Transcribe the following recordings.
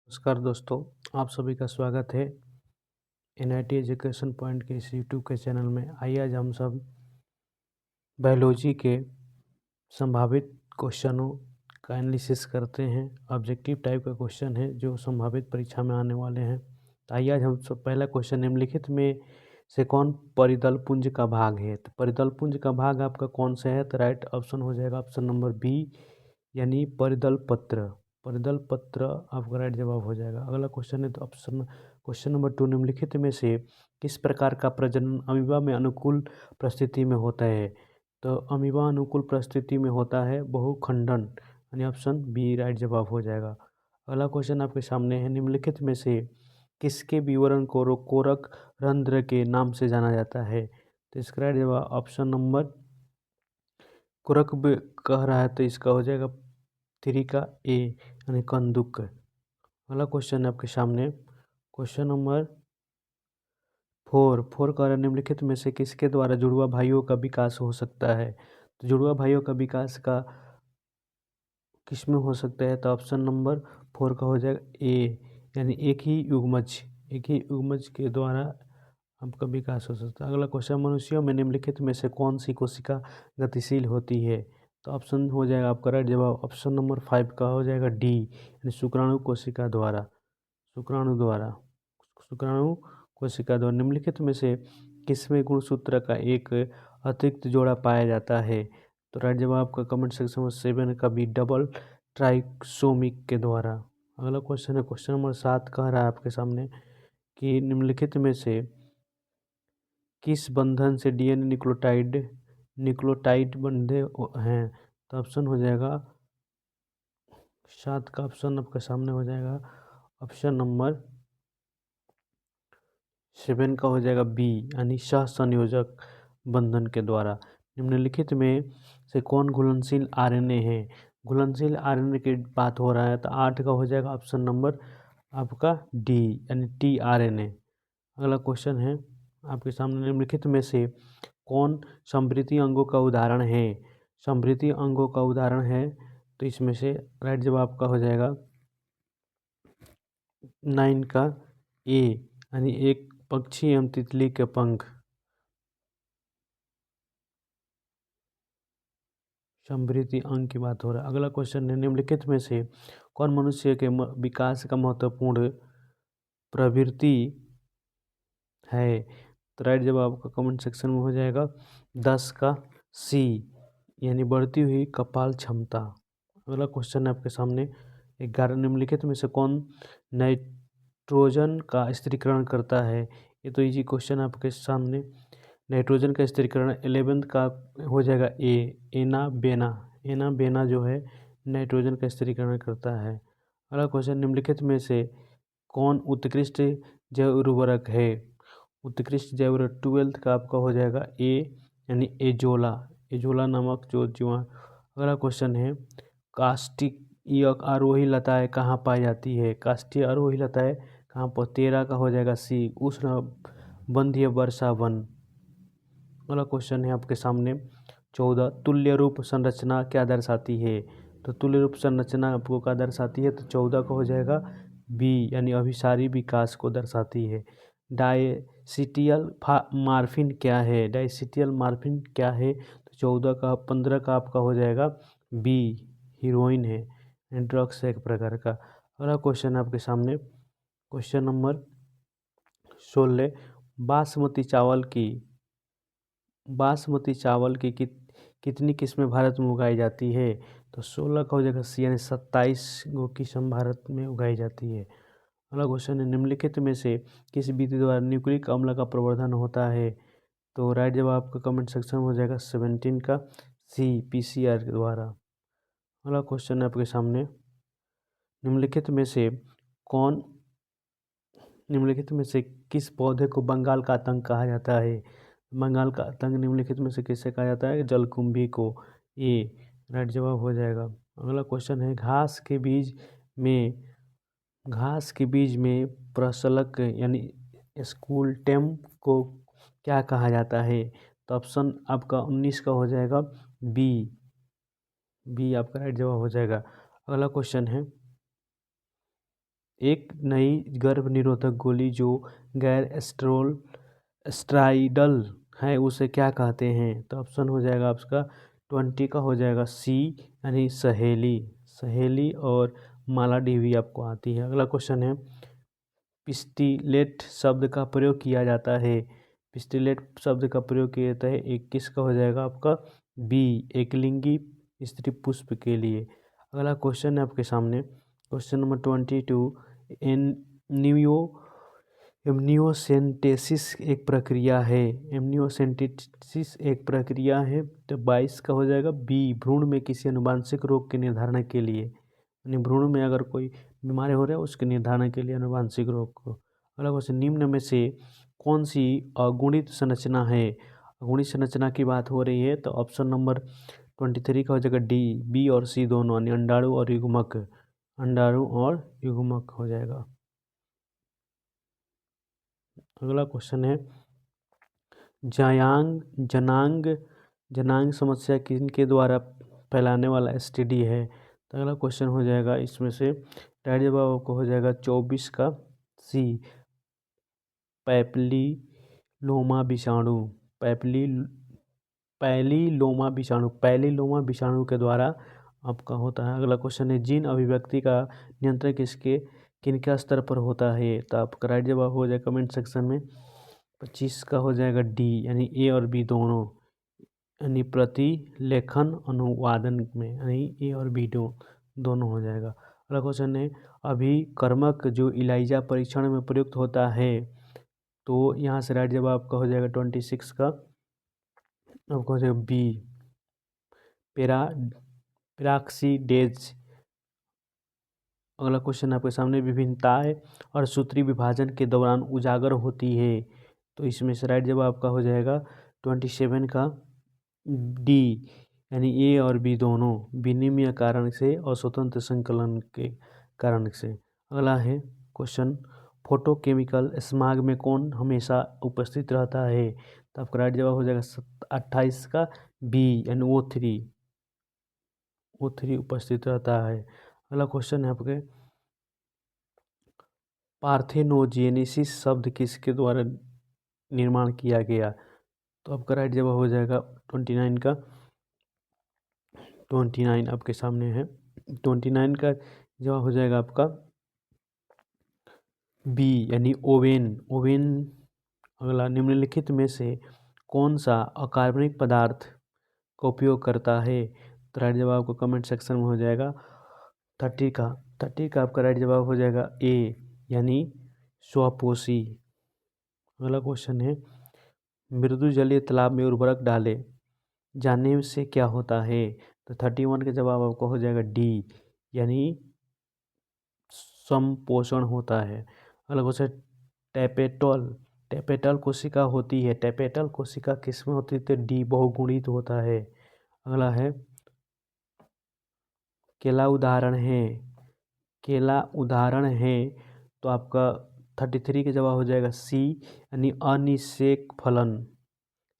नमस्कार दोस्तों, आप सभी का स्वागत है एनआईटी एजुकेशन पॉइंट के इस यूट्यूब के चैनल में। आइए आज हम सब बायोलॉजी के संभावित क्वेश्चनों का एनालिसिस करते हैं। ऑब्जेक्टिव टाइप का क्वेश्चन है जो संभावित परीक्षा में आने वाले हैं। तो आइए आज हम सब पहला क्वेश्चन निम्नलिखित में से कौन परिदल पुंज का भाग है। तो परिदल पुंज का भाग आपका कौन सा है? तो राइट ऑप्शन हो जाएगा ऑप्शन नंबर बी यानी परिदल पत्र। परिदल पत्र आपका राइट जवाब हो जाएगा। अगला क्वेश्चन है तो क्वेश्चन नंबर 2, निम्नलिखित में से किस प्रकार का प्रजनन अमीबा में अनुकूल परिस्थिति में होता है? तो अमीबा अनुकूल परिस्थिति में होता है बहुखंडन, यानी ऑप्शन बी राइट जवाब हो जाएगा। अगला क्वेश्चन आपके सामने है, निम्नलिखित में से किसके विवरण को कोरक रंध्र के नाम से जाना जाता है? तो इसका राइट जवाब ऑप्शन नंबर कोरक कह रहा है तो इसका हो जाएगा 3 का ए यानी कंदुक। अगला क्वेश्चन है आपके सामने क्वेश्चन नंबर 4 कह रहा है, निम्नलिखित में से किसके द्वारा जुड़वा भाइयों का विकास हो सकता है? तो जुड़वा भाइयों का विकास का किस में हो सकता है? तो ऑप्शन नंबर 4 का हो जाएगा ए यानी एक ही युग्मज के द्वारा आपका विकास हो सकता है। अगला क्वेश्चन, मनुष्यों में निम्नलिखित में से कौन सी कोशिका गतिशील होती है? तो ऑप्शन हो जाएगा आपका राइट जवाब ऑप्शन नंबर 5 का हो जाएगा डी यानी शुक्राणु कोशिका द्वारा। शुक्राणु कोशिका द्वारा निम्नलिखित में से किसमें गुणसूत्र का एक अतिरिक्त जोड़ा पाया जाता है? तो राइट जवाब आपका कमेंट सेक्शन में 7 का बी डबल ट्राइसोमिक के द्वारा। अगला क्वेश्चन है क्वेश्चन नंबर 7 कह रहा है आपके सामने कि निम्नलिखित में से किस बंधन से डीएनए न्यूक्लियोटाइड बंधे हैं? तो ऑप्शन हो जाएगा 7 का ऑप्शन आपके सामने हो जाएगा ऑप्शन नंबर 7 का हो जाएगा बी यानी सहसंयोजक बंधन के द्वारा। निम्नलिखित में से कौन घुलनशील आरएनए है? घुलनशील आरएनए की बात हो रहा है तो 8 का हो जाएगा ऑप्शन नंबर आपका डी यानी टीआरएनए। अगला क्वेश्चन है आपके सामने, निम्नलिखित में से कौन समृद्धि अंगों का उदाहरण है? समृद्धि अंगों का उदाहरण है तो इसमें से राइट जवाब आपका हो जाएगा 9 का ए यानी एक पक्षी एवं तितली के पंख। समृद्धि अंग की बात हो रहा है। अगला क्वेश्चन है, निम्नलिखित में से कौन मनुष्य के विकास का महत्वपूर्ण प्रवृत्ति है? तो राइट जवाब आपका कमेंट सेक्शन में हो जाएगा 10 का सी यानी बढ़ती हुई कपाल क्षमता। अगला क्वेश्चन है आपके सामने 11, निम्नलिखित में से कौन नाइट्रोजन का स्थिरीकरण करता है? ये तो इजी क्वेश्चन है आपके सामने। नाइट्रोजन का स्थिरीकरण 11 का हो जाएगा ए एना बेना जो है नाइट्रोजन का स्थिरीकरण करता है। अगला क्वेश्चन, निम्नलिखित में से कौन उत्कृष्ट जैव उर्वरक है? उत्कृष्ट जैव उर्वरक 12 का आपका हो जाएगा ए यानी एजोला नामक जो जीवाणु। अगला क्वेश्चन है, कास्टिक आरोही लताएं कहाँ पाई जाती है? कास्टिक आरोही लताएं कहाँ पर? 13 का हो जाएगा सी उष्ण बंध्य वर्षा वन। अगला क्वेश्चन है आपके सामने 14, तुल्य रूप संरचना क्या दर्शाती है? तो तुल्य रूप संरचना आपको क्या दर्शाती है? तो 14 का हो जाएगा बी यानी अभिसारी विकास को दर्शाती है। डायसिटियल मार्फिन क्या है? डायसिटियल मार्फिन क्या है? तो 15 का आपका हो जाएगा बी हीरोइन है, ड्रग्स है एक प्रकार का। अगला क्वेश्चन है आपके सामने क्वेश्चन नंबर 16, बासमती चावल की कितनी किस्में भारत में उगाई जाती है? तो 16 का हो जाएगा सी यानी 27 गो किस्म भारत में उगाई जाती है। अगला क्वेश्चन है, निम्नलिखित में से किस विधि द्वारा न्यूक्लिक अम्ल का प्रवर्धन होता है? तो राइट जवाब आपका कमेंट सेक्शन में हो जाएगा 17 का सी पीसीआर के द्वारा। अगला क्वेश्चन है आपके सामने, निम्नलिखित में से कौन निम्नलिखित में से किस पौधे को बंगाल का आतंक कहा जाता है? बंगाल का आतंक निम्नलिखित में से किससे कहा जाता है? जलकुंभी को। ए राइट जवाब हो जाएगा। अगला क्वेश्चन है, घास के बीज में प्रशलक यानी स्कूल टेम को क्या कहा जाता है? तो ऑप्शन आपका 19 का हो जाएगा बी आपका राइट जवाब हो जाएगा। अगला क्वेश्चन है एक नई गर्भ निरोधक गोली जो गैर स्ट्राइडल है उसे क्या कहते हैं? तो ऑप्शन हो जाएगा आपका 20 का हो जाएगा सी, यानी सहेली। सहेली और मालाडी भी आपको आती है। अगला क्वेश्चन है, पिस्टिलेट शब्द का प्रयोग किया जाता है। पिस्टिलेट शब्द का प्रयोग किया जाता है एक किसका हो जाएगा आपका बी, एकलिंगी स्त्री पुष्प के लिए। अगला क्वेश्चन है आपके सामने, क्वेश्चन नंबर 22, एमनियो एमनियोसेंटेसिस एक प्रक्रिया है। एमनियोसेंटेसिस एक प्रक्रिया है। तो 22 का हो जाएगा बी, भ्रूण में किसी अनुवांशिक रोग के निर्धारण के लिए, यानी भ्रूण में अगर कोई बीमारी हो रहा है उसके निर्धारण के लिए अनुवांशिक रोग को। अगला क्वेश्चन, निम्न में से कौन सी अगुणित संरचना है? अगुणित संरचना की बात हो रही है तो ऑप्शन नंबर 23 का हो जाएगा डी, बी और सी दोनों, यानी अंडाणु और युग्मक। अंडाणु और युग्मक हो जाएगा। अगला क्वेश्चन है, जनांग जनांग समस्या किनके द्वारा फैलाने वाला एसटीडी है? तो अगला क्वेश्चन हो जाएगा इसमें से राइट जवाब आपको हो जाएगा 24 का सी, पैपिलोमा विषाणु। पैलिलोमा विषाणु के द्वारा आपका होता है। अगला क्वेश्चन है, जीन अभिव्यक्ति का नियंत्रण किनके स्तर पर होता है? तो आपका राइट जवाब हो जाएगा कमेंट सेक्शन में 25 का हो जाएगा डी, यानी ए और बी दोनों, यानी प्रतिलेखन अनुवादन में, यानी ए और बी दोनों हो जाएगा। अगला क्वेश्चन है, अभिकर्मक जो इलाइजा परीक्षण में प्रयुक्त होता है, तो यहाँ से राइट जवाब आपका हो जाएगा 26 का आपका हो जाएगा बी, पेराक्सीडेज। अगला क्वेश्चन आपके सामने, विभिन्नताएं और सूत्री विभाजन के दौरान उजागर होती है, तो इसमें से राइट जवाब आपका हो जाएगा 27 का डी, यानी ए और बी दोनों, विनिमय कारण से और स्वतंत्र संकलन के कारण से। अगला है क्वेश्चन, फोटोकेमिकल स्माग में कौन हमेशा उपस्थित रहता है? तो आपका राइट जवाब हो जाएगा 28 का बी, यानी O3 उपस्थित रहता है। अगला क्वेश्चन है आपके, पार्थेनोजेनेसिस शब्द किसके द्वारा निर्माण किया गया? तो आपका राइट जवाब हो जाएगा 29 का 29 आपके सामने है। 29 का जवाब हो जाएगा आपका बी, यानी ओवेन। अगला, निम्नलिखित में से कौन सा अकार्बनिक पदार्थ का उपयोग करता है? तो राइट जवाब आपको कमेंट सेक्शन में हो जाएगा 30 का आपका राइट जवाब हो जाएगा ए, यानी स्वपोषी। अगला क्वेश्चन है, मृदु जलीय तालाब में उर्वरक डाले जाने से क्या होता है? तो 31 का जवाब आपको हो जाएगा डी, यानी संपोषण होता है। अगला क्वेश्चन, टेपेटल कोशिका होती है, टेपेटल कोशिका किसमें होती है? तो डी, बहुगुणित होता है। अगला है, केला उदाहरण है, तो आपका 33 का जवाब हो जाएगा सी, यानी अनिषेक फलन।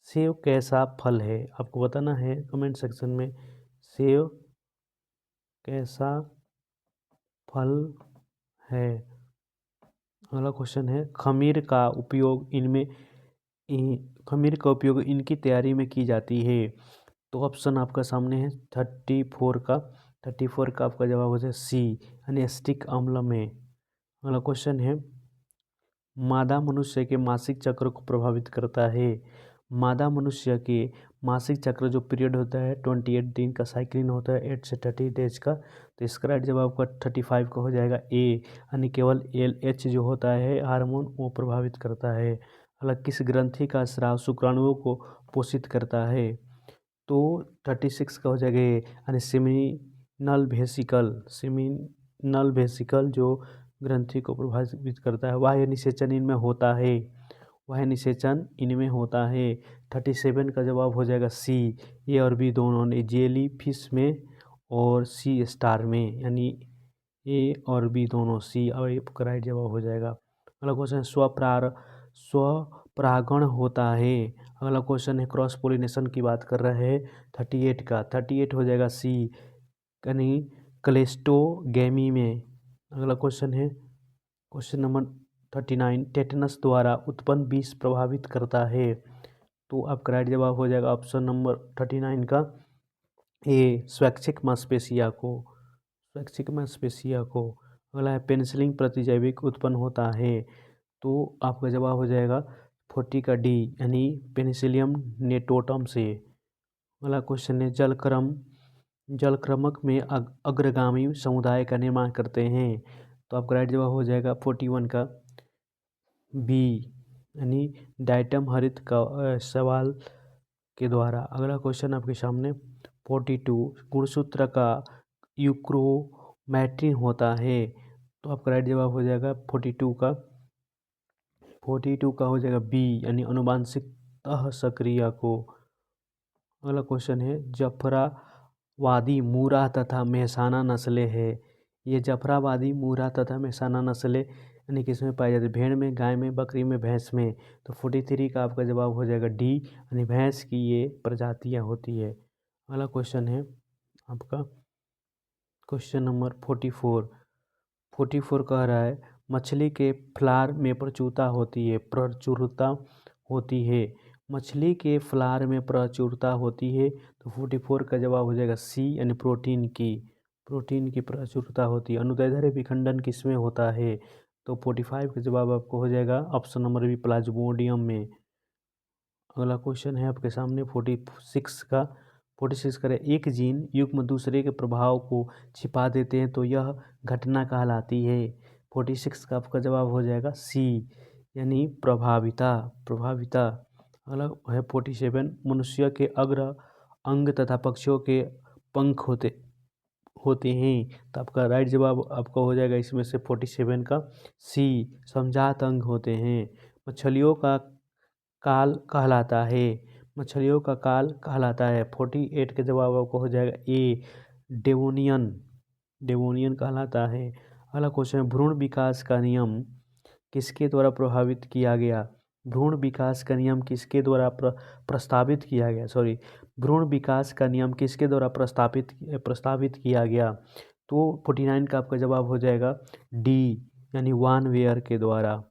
सेव कैसा फल है? आपको बताना है कमेंट सेक्शन में, सेव कैसा फल है। अगला क्वेश्चन है, खमीर का उपयोग इनकी तैयारी में की जाती है, तो ऑप्शन आपका सामने है 34 का आपका जवाब हो जाए सी, यानी एसिटिक अम्ल में। अगला क्वेश्चन है, मादा मनुष्य के मासिक चक्र को प्रभावित करता है। मादा मनुष्य के मासिक चक्र जो पीरियड होता है 28 दिन का साइक्लिन होता है, 8 से 30 डेज का, तो इसका राइट जवाब आपका 35 का हो जाएगा ए, यानी केवल LH जो होता है हार्मोन वो प्रभावित करता है। हालांकि किस ग्रंथि का स्राव शुक्राणुओं को पोषित करता है? तो 36 का हो जाएगा ए, यानी सेमिनल वेसिकल जो ग्रंथि को प्रभावित करता है। वाह्य निषेचन इनमें होता है 37 का जवाब हो जाएगा सी, ए और बी दोनों ने, जेली फिश में और सी स्टार में, यानी ए और बी दोनों सी, और ए का राइट जवाब हो जाएगा। अगला क्वेश्चन, स्वपरागण होता है। अगला क्वेश्चन है, क्रॉस पोलिनेशन की बात कर रहे हैं 38 हो जाएगा सी, यानी क्लेस्टोगेमी में। अगला क्वेश्चन है, क्वेश्चन नंबर 39, टेटनस द्वारा उत्पन्न विष प्रभावित करता है। तो आपका राइट जवाब हो जाएगा ऑप्शन नंबर 39 का ए, स्वैच्छिक मांसपेशिया को। स्वैच्छिक मांसपेशिया को। अगला है पेनिसिलिन प्रतिजैविक उत्पन्न होता है। तो आपका जवाब हो जाएगा 40 का डी, यानी पेनिसिलियम नेटोटम से। अगला क्वेश्चन है जलक्रमक में अग्रगामी समुदाय का निर्माण करते हैं। तो आपका राइट जवाब हो जाएगा 41 का बी, यानी डाइटम हरित का सवाल के द्वारा। अगला क्वेश्चन आपके सामने 42, गुणसूत्र का यूक्रोमैटिन होता है। तो आपका राइट जवाब हो जाएगा 42 का हो जाएगा बी, यानी अनुवांशिकतः सक्रिय को। अगला क्वेश्चन है जफराबादी, मूरा तथा मेहसाना नस्लें है। ये जफराबादी, मूरा तथा मेहसाना नस्लें यानी किसमें पाई जाती है? भेड़ में, गाय में, बकरी में, भैंस में। तो 43 का आपका जवाब हो जाएगा डी, यानी भैंस की ये प्रजातियाँ होती है। अगला क्वेश्चन है आपका क्वेश्चन नंबर 44 कह रहा है मछली के फ्लार में प्रचुरता होती है। मछली के फ्लार में प्रचुरता होती है। तो 44 का जवाब हो जाएगा सी, यानी प्रोटीन की प्रचुरता होती है। अनुदैर्ध्य विखंडन किसमें होता है? तो 45 का जवाब आपको हो जाएगा ऑप्शन नंबर बी, प्लाज्मोडियम में। अगला क्वेश्चन है आपके सामने 46 करें एक जीन युग्म दूसरे के प्रभाव को छिपा देते हैं तो यह घटना कहलाती है। 46 का आपका जवाब हो जाएगा सी, यानी प्रभाविता। अगला है 47, मनुष्य के अग्र अंग तथा पक्षियों के पंख होते हैं। तो आपका राइट जवाब आपका हो जाएगा इसमें से 47 का सी, समजात अंग होते हैं। मछलियों का काल कहलाता है। 48 के जवाब आपको हो जाएगा ए, डेवोनियन कहलाता है। अगला क्वेश्चन है भ्रूण विकास का नियम किसके द्वारा प्रभावित किया गया? भ्रूण विकास का नियम किसके द्वारा प्रस्तावित किया गया? भ्रूण विकास का नियम किसके द्वारा प्रस्तावित किया गया? तो 49 का आपका जवाब हो जाएगा डी, यानी वान वेयर के द्वारा।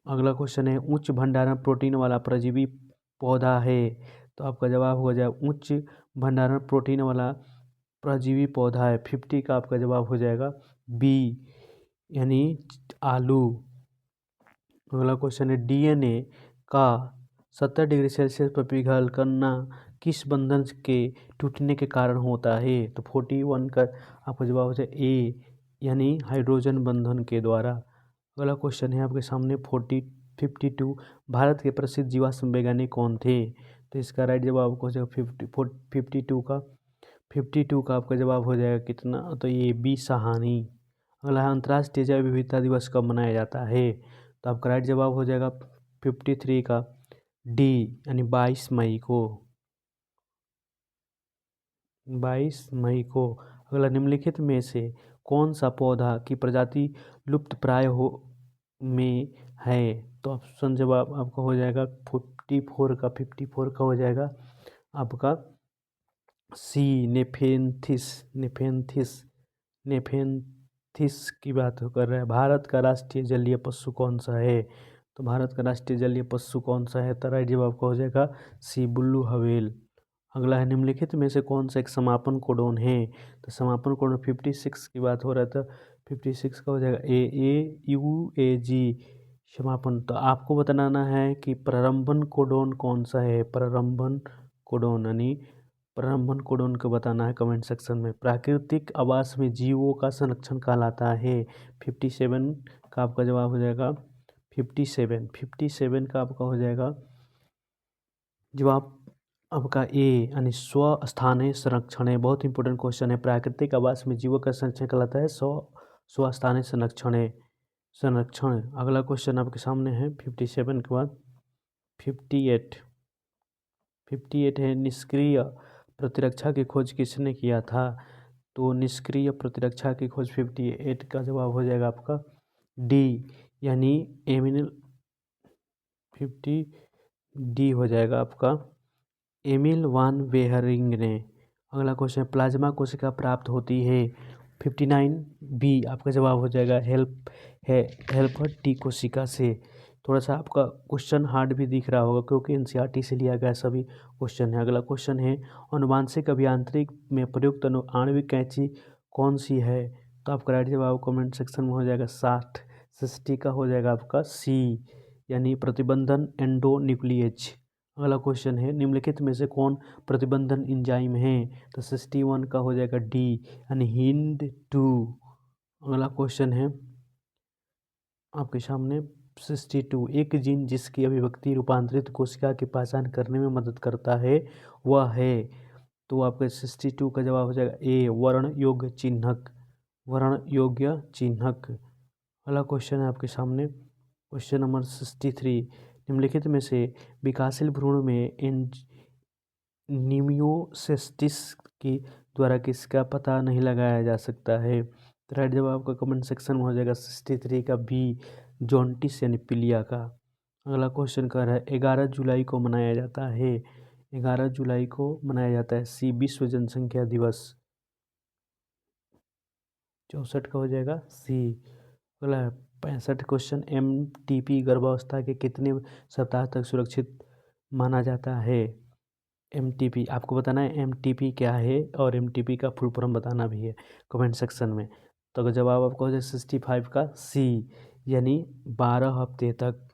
अगला क्वेश्चन है उच्च भंडारण प्रोटीन वाला परजीवी पौधा है। तो आपका जवाब हो जाएगा उच्च भंडारण प्रोटीन वाला परजीवी पौधा है। 50 का आपका जवाब हो जाएगा बी, यानी आलू। अगला क्वेश्चन है डीएनए का 70 डिग्री सेल्सियस पर पिघल करना किस बंधन के टूटने के कारण होता है? तो 41 का आपका जवाब हो जाएगा ए, यानी हाइड्रोजन बंधन के द्वारा। अगला क्वेश्चन है आपके सामने 52, भारत के प्रसिद्ध जीवाश्म वैज्ञानिक कौन थे? तो इसका राइट जवाब आपको हो जाएगा 52 का आपका जवाब हो जाएगा कितना? तो ये बी, साहानी। अगला है अंतर्राष्ट्रीय जैव विविधता दिवस कब मनाया जाता है? तो आपका राइट जवाब हो जाएगा 53 का डी, यानी 22 मई को। 22 मई को। अगला निम्नलिखित में से कौन सा पौधा की प्रजाति लुप्त प्राय में है? तो ऑप्शन जवाब आपका हो जाएगा 54 का हो जाएगा आपका सी, नेफेंथिस की बात कर रहा है। भारत का राष्ट्रीय जलीय पशु कौन सा है? तो भारत का राष्ट्रीय जलीय पशु कौन सा है? तो राइट जवाब आपका हो जाएगा सी, बुल्लू हवेल। अगला है निम्नलिखित में से कौन सा एक समापन कोडोन है? तो समापन कोडोन 56 की बात हो रहा था। 56 का हो जाएगा AUAG समापन। तो आपको बताना है कि प्रारंभन कोडोन कौन सा है? प्रारंभन कोडोन को बताना है कमेंट सेक्शन में। प्राकृतिक आवास में जीवों का संरक्षण कहलाता है। 57 का आपका जवाब हो जाएगा 57 का आपका हो जाएगा जवाब आपका ए, यानी स्वस्थानीय संरक्षण है। बहुत इंपॉर्टेंट क्वेश्चन है। प्राकृतिक आवास में जीवों का संरक्षण कहलाता है स्वस्थानीय संरक्षण। अगला क्वेश्चन आपके सामने है 57 के बाद 58 है निष्क्रिय प्रतिरक्षा की खोज किसने किया था? तो निष्क्रिय प्रतिरक्षा की खोज 58 का जवाब हो जाएगा आपका डी, यानी एमिल 50 डी हो जाएगा आपका एमिल वान वेहरिंग ने। अगला क्वेश्चन प्लाज्मा कोशिका प्राप्त होती है 59 बी आपका जवाब हो जाएगा हेल्पर टी कोशिका से। थोड़ा सा आपका क्वेश्चन हार्ड भी दिख रहा होगा क्योंकि एनसीईआरटी से लिया गया सभी क्वेश्चन है। अगला क्वेश्चन है आनुवांशिक अभियांत्रिक में प्रयुक्त आणविक कैंची कौन सी है? तो आपका राइट जवाब कमेंट सेक्शन में हो जाएगा 60 का हो जाएगा आपका सी यानी प्रतिबंधन एंडोन्यूक्लियेज। अगला क्वेश्चन है निम्नलिखित में से कौन प्रतिबंधन एंजाइम है? तो 61 का हो जाएगा डी यानी हिंड 2। अगला क्वेश्चन है आपके सामने 62 एक जीन जिसकी अभिव्यक्ति रूपांतरित कोशिका की पहचान करने में मदद करता है वह है। तो आपका 62 का जवाब हो जाएगा ए वर्ण योग्य चिन्हक। वर्ण योग्य चिन्हक। अगला क्वेश्चन है आपके सामने क्वेश्चन नंबर 63 निम्नलिखित में से विकासशील भ्रूण में निमियोसिस्टिस की द्वारा किसका पता नहीं लगाया जा सकता है? तो राइट जवाब का कमेंट सेक्शन में हो जाएगा 63 का बी जॉन्टिस यानी पीलिया का। अगला क्वेश्चन कर रहा है 11 जुलाई को मनाया जाता है 11 जुलाई को मनाया जाता है सी विश्व जनसंख्या दिवस। 64 का हो जाएगा सी। अगला 65 क्वेश्चन एमटीपी गर्भावस्था के कितने सप्ताह तक सुरक्षित माना जाता है? एमटीपी आपको बताना है एमटीपी क्या है और एमटीपी का फुल फॉर्म बताना भी है कमेंट सेक्शन में। तो अगर जवाब आपको हो जाए 65 का सी यानी 12 हफ्ते तक।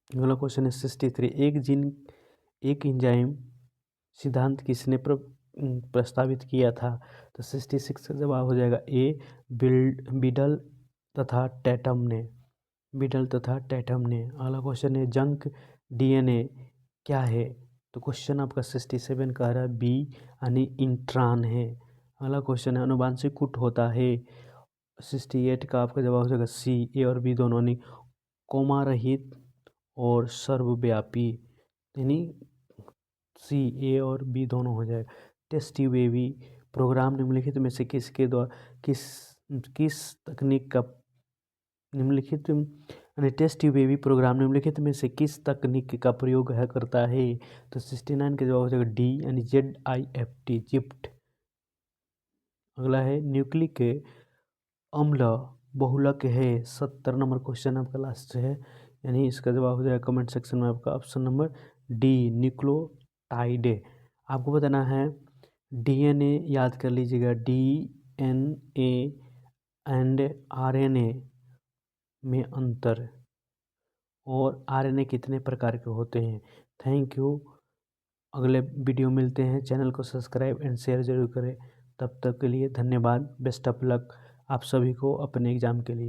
अगला क्वेश्चन है 63 एक एंजाइम सिद्धांत किसने प्रस्तावित किया था? तो 66 का जवाब हो जाएगा ए बिडल तथा टैटम ने। बिडल तथा टैटम ने। अगला क्वेश्चन है जंक डीएनए क्या है? तो क्वेश्चन आपका 67 कह रहा है बी यानी इंट्रान है। अगला क्वेश्चन है अनुवांशिक कूट होता है 68 का आपका जवाब हो जाएगा सी ए और बी दोनों यानी कोमा रहित और सर्वव्यापी यानी सी ए और बी दोनों हो जाएगा। टेस्ट बेबी प्रोग्राम निम्नलिखित में से किसके द्वारा किस तकनीक का निम्नलिखित यानी टेस्ट बेबी प्रोग्राम निम्नलिखित में से किस तकनीक का प्रयोग है करता है? तो 69 का जवाब हो जाएगा डी यानी ZIFT जिप्ट। अगला है न्यूक्लिक अम्ल बहुलक है 70 नंबर क्वेश्चन आपका लास्ट है यानी इसका जवाब हो जाएगा कमेंट सेक्शन में आपका ऑप्शन नंबर डी न्यूक्लियोटाइड। आपको बताना है डीएनए याद कर लीजिएगा DNA एंड RNA में अंतर और RNA कितने प्रकार के होते हैं। Thank you. अगले वीडियो मिलते हैं। चैनल को सब्सक्राइब एंड शेयर जरूर करें। तब तक के लिए धन्यवाद। बेस्ट ऑफ लक आप सभी को अपने एग्ज़ाम के लिए।